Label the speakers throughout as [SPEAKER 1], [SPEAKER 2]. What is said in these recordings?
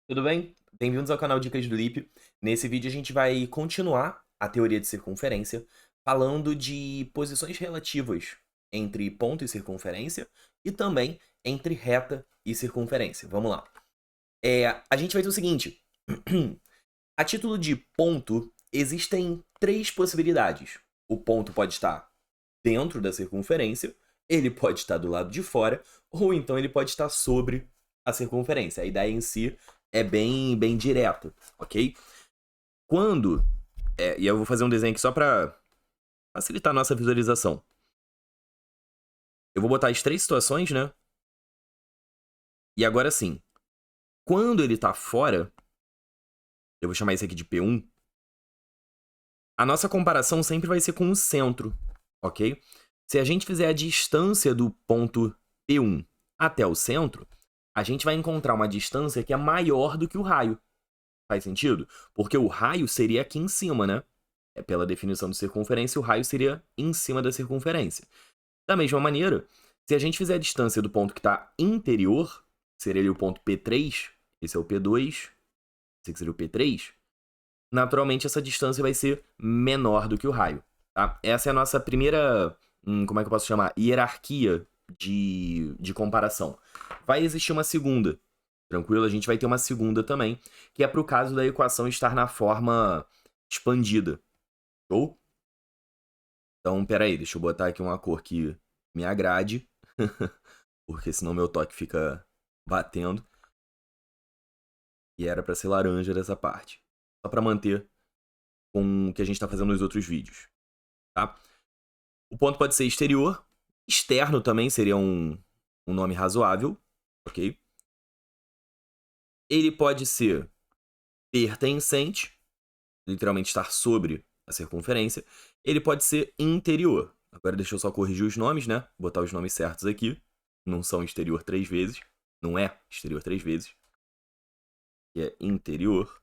[SPEAKER 1] Tudo bem? Bem-vindos ao canal Dicas do Lipe. Nesse vídeo a gente vai continuar a teoria de circunferência, falando de posições relativas entre ponto e circunferência e também entre reta e circunferência. Vamos lá. A gente vai ter o seguinte: a título de ponto, existem três possibilidades. O ponto pode estar dentro da circunferência, ele pode estar do lado de fora, ou então ele pode estar sobre a circunferência. A ideia em si é bem direta, ok? Quando... e eu vou fazer um desenho aqui só para facilitar a nossa visualização. Eu vou botar as três situações, né? E agora sim, quando ele está fora, eu vou chamar isso aqui de P1, a nossa comparação sempre vai ser com o centro, ok? Se a gente fizer a distância do ponto P1 até o centro, a gente vai encontrar uma distância que é maior do que o raio. Faz sentido? Porque o raio seria aqui em cima, né? Pela definição de circunferência, o raio seria em cima da circunferência. Da mesma maneira, se a gente fizer a distância do ponto que está interior, seria ali o ponto P3, esse é o P2, esse aqui seria o P3, naturalmente essa distância vai ser menor do que o raio. Tá? Essa é a nossa primeira, como é que eu posso chamar? Hierarquia de comparação. Vai existir uma segunda, tranquilo? A gente vai ter uma segunda também, que é para o caso da equação estar na forma expandida. Show? Então, peraí, deixa eu botar aqui uma cor que me agrade, porque senão meu toque fica batendo. E era para ser laranja dessa parte. Só para manter com o que a gente está fazendo nos outros vídeos. Tá? O ponto pode ser exterior. Externo também seria um nome razoável. Ok? Ele pode ser pertencente, literalmente estar sobre a circunferência. Ele pode ser interior. Agora deixa eu só corrigir os nomes, né? Botar os nomes certos aqui. Não são exterior 3 vezes. Não é exterior 3 vezes. Que é interior.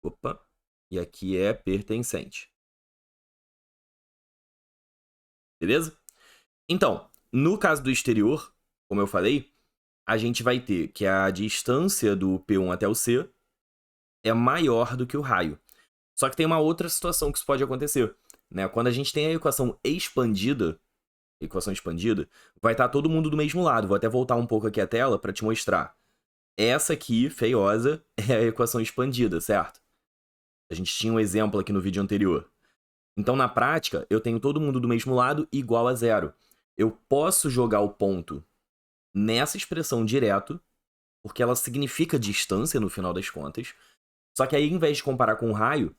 [SPEAKER 1] Opa. E aqui é pertencente. Beleza? Então, no caso do exterior, como eu falei, a gente vai ter que a distância do P1 até o C é maior do que o raio. Só que tem uma outra situação que isso pode acontecer. Né? Quando a gente tem a equação expandida, vai estar todo mundo do mesmo lado. Vou até voltar um pouco aqui a tela para te mostrar. Essa aqui, feiosa, é a equação expandida, certo? A gente tinha um exemplo aqui no vídeo anterior. Então, na prática, eu tenho todo mundo do mesmo lado igual a zero. Eu posso jogar o ponto nessa expressão direto, porque ela significa distância no final das contas. Só que aí, em vez de comparar com o raio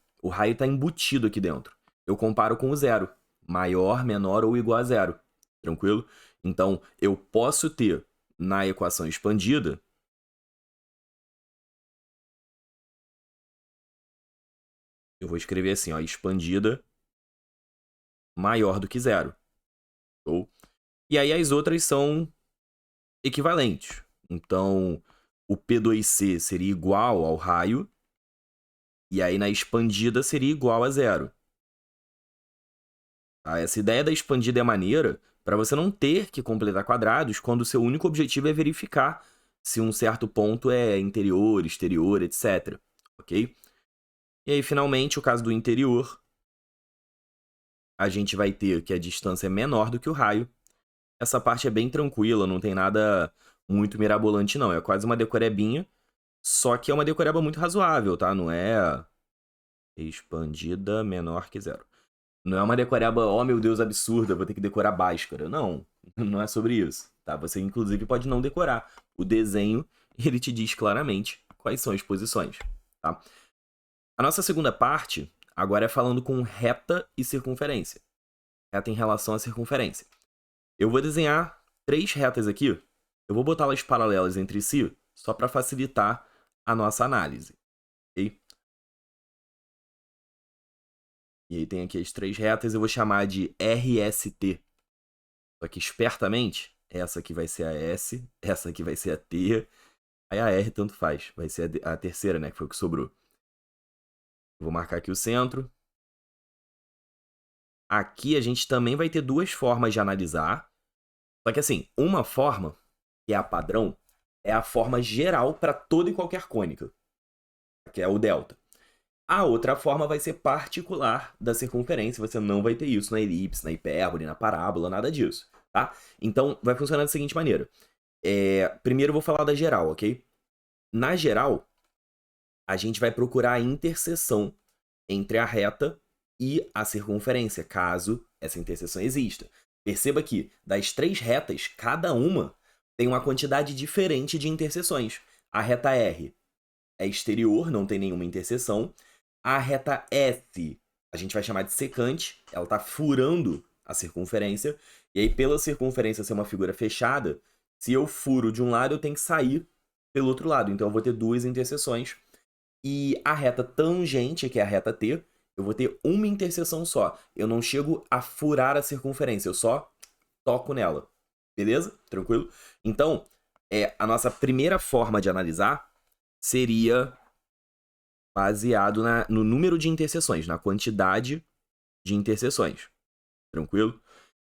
[SPEAKER 1] está embutido aqui dentro. Eu comparo com o zero. Maior, menor ou igual a zero. Tranquilo? Então, eu posso ter na equação expandida eu vou escrever assim, ó, expandida maior do que zero. Ou... E aí as outras são equivalentes. Então, o P2C seria igual ao raio, e aí na expandida seria igual a zero. Tá? Essa ideia da expandida é maneira para você não ter que completar quadrados quando o seu único objetivo é verificar se um certo ponto é interior, exterior, etc. Ok? E aí, finalmente, o caso do interior, a gente vai ter que a distância é menor do que o raio. Essa parte é bem tranquila, não tem nada muito mirabolante, não. É quase uma decorebinha, só que é uma decoreba muito razoável, tá? Não é expandida menor que zero. Não é uma decoreba, oh meu Deus, absurda, vou ter que decorar Bhaskara. Não, não é sobre isso, tá? Você, inclusive, pode não decorar. O desenho, ele te diz claramente quais são as posições, tá? A nossa segunda parte, agora é falando com reta e circunferência. Reta em relação à circunferência. Eu vou desenhar três retas aqui. Eu vou botá-las paralelas entre si, só para facilitar a nossa análise, ok? E aí tem aqui as três retas, eu vou chamar de RST. Só que espertamente, essa aqui vai ser a S, essa aqui vai ser a T, aí a R tanto faz, vai ser a terceira, né, que foi o que sobrou. Eu vou marcar aqui o centro. Aqui a gente também vai ter duas formas de analisar. Só que assim, uma forma, que é a padrão, é a forma geral para toda e qualquer cônica, que é o delta. A outra forma vai ser particular da circunferência, você não vai ter isso na elipse, na hipérbole, na parábola, nada disso, tá? Então, vai funcionar da seguinte maneira. Primeiro eu vou falar da geral, ok? Na geral, a gente vai procurar a interseção entre a reta e a circunferência, caso essa interseção exista. Perceba que, das 3 retas, cada uma tem uma quantidade diferente de interseções. A reta R é exterior, não tem nenhuma interseção. A reta S, a gente vai chamar de secante, ela está furando a circunferência. E aí, pela circunferência ser uma figura fechada, se eu furo de um lado, eu tenho que sair pelo outro lado. Então, eu vou ter 2 interseções. E a reta tangente, que é a reta T, eu vou ter uma interseção só. Eu não chego a furar a circunferência, eu só toco nela. Beleza? Tranquilo? Então, a nossa primeira forma de analisar seria baseado no número de interseções, na quantidade de interseções. Tranquilo?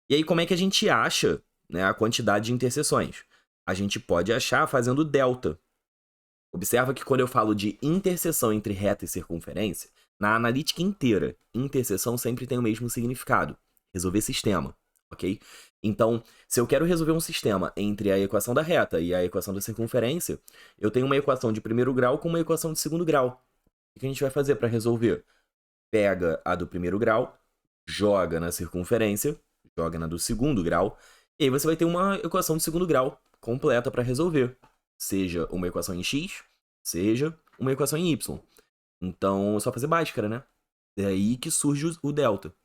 [SPEAKER 1] E aí, como é que a gente acha, né, a quantidade de interseções? A gente pode achar fazendo delta. Observa que quando eu falo de interseção entre reta e circunferência, na analítica inteira, interseção sempre tem o mesmo significado: resolver sistema, ok? Então, se eu quero resolver um sistema entre a equação da reta e a equação da circunferência, eu tenho uma equação de primeiro grau com uma equação de segundo grau. O que a gente vai fazer para resolver? Pega a do primeiro grau, joga na circunferência, joga na do segundo grau, e aí você vai ter uma equação de segundo grau completa para resolver. Seja uma equação em x, seja uma equação em y. Então, é só fazer Bhaskara, né? É aí que surge o delta.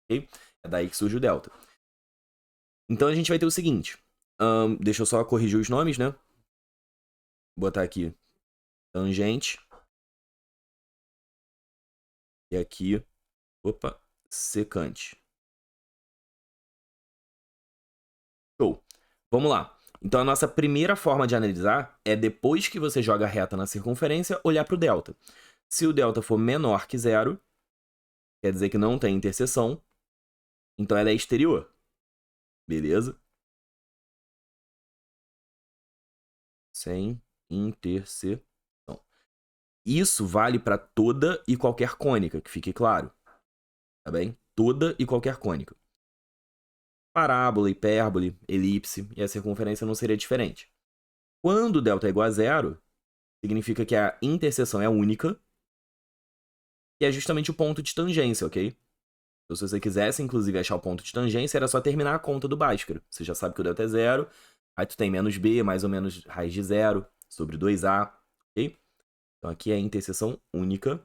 [SPEAKER 1] Ok? É daí que surge o delta. Então, a gente vai ter o seguinte. Deixa eu só corrigir os nomes, né? Vou botar aqui tangente. E aqui, opa, secante. Show. Vamos lá. Então, a nossa primeira forma de analisar é, depois que você joga a reta na circunferência, olhar para o delta. Se o delta for menor que zero, quer dizer que não tem interseção, então ela é exterior. Beleza? Sem interseção. Isso vale para toda e qualquer cônica, que fique claro. Tá bem? Toda e qualquer cônica. Parábola, hipérbole, elipse e a circunferência não seria diferente. Quando o delta é igual a zero, significa que a interseção é única, e é justamente o ponto de tangência, ok? Então, se você quisesse, inclusive, achar o ponto de tangência, era só terminar a conta do Bhaskara. Você já sabe que o delta é zero, aí tu tem menos b, mais ou menos raiz de zero, sobre 2a, ok? Então, aqui é a interseção única.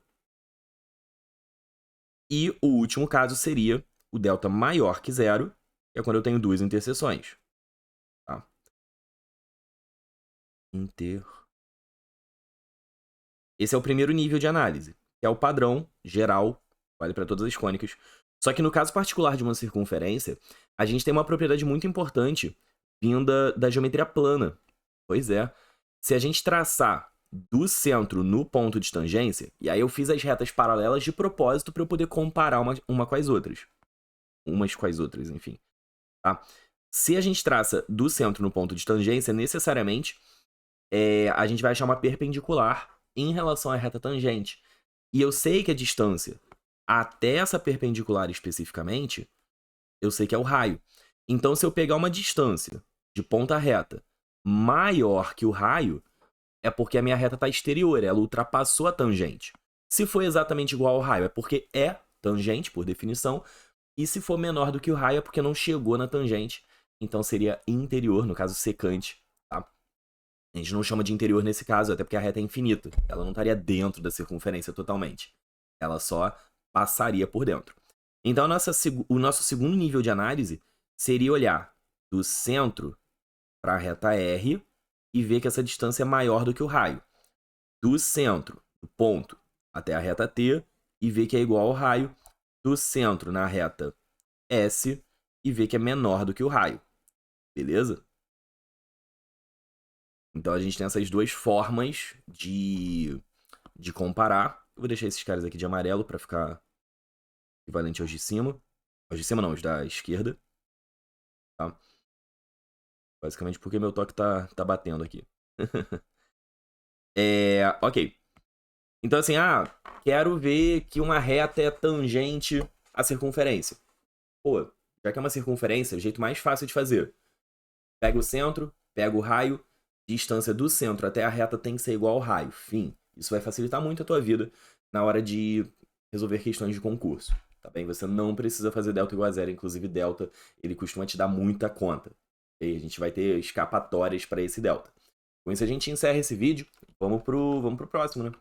[SPEAKER 1] E o último caso seria o delta maior que zero, que é quando eu tenho 2 interseções. Tá? Esse é o primeiro nível de análise, que é o padrão geral, vale para todas as cônicas. Só que no caso particular de uma circunferência, a gente tem uma propriedade muito importante vinda da geometria plana. Pois é, se a gente traçar do centro no ponto de tangência, e aí eu fiz as retas paralelas de propósito para eu poder comparar uma com as outras. Umas com as outras, enfim. Tá? Se a gente traça do centro no ponto de tangência, necessariamente a gente vai achar uma perpendicular em relação à reta tangente. E eu sei que a distância até essa perpendicular especificamente, eu sei que é o raio. Então, se eu pegar uma distância de ponta reta maior que o raio, é porque a minha reta está exterior, ela ultrapassou a tangente. Se for exatamente igual ao raio, é porque é tangente, por definição. E se for menor do que o raio, é porque não chegou na tangente. Então seria interior, no caso secante. Tá? A gente não chama de interior nesse caso, até porque a reta é infinita. Ela não estaria dentro da circunferência totalmente. Ela só passaria por dentro. Então, o nosso segundo nível de análise seria olhar do centro para a reta R e ver que essa distância é maior do que o raio. Do centro, do ponto, até a reta T e ver que é igual ao raio. Do centro na reta S e ver que é menor do que o raio. Beleza? Então a gente tem essas duas formas de comparar. Eu vou deixar esses caras aqui de amarelo para ficar equivalente aos de cima. Os de cima não, os da esquerda. Tá? Basicamente porque meu toque tá batendo aqui. Ok. Então, assim, quero ver que uma reta é tangente à circunferência. Pô, já que é uma circunferência, é o jeito mais fácil de fazer. Pega o centro, pega o raio, distância do centro até a reta tem que ser igual ao raio. Fim. Isso vai facilitar muito a tua vida na hora de resolver questões de concurso. Tá bem? Você não precisa fazer delta igual a zero. Inclusive, delta, ele costuma te dar muita conta. Ok? A gente vai ter escapatórias para esse delta. Com isso, a gente encerra esse vídeo. Vamos pro próximo, né?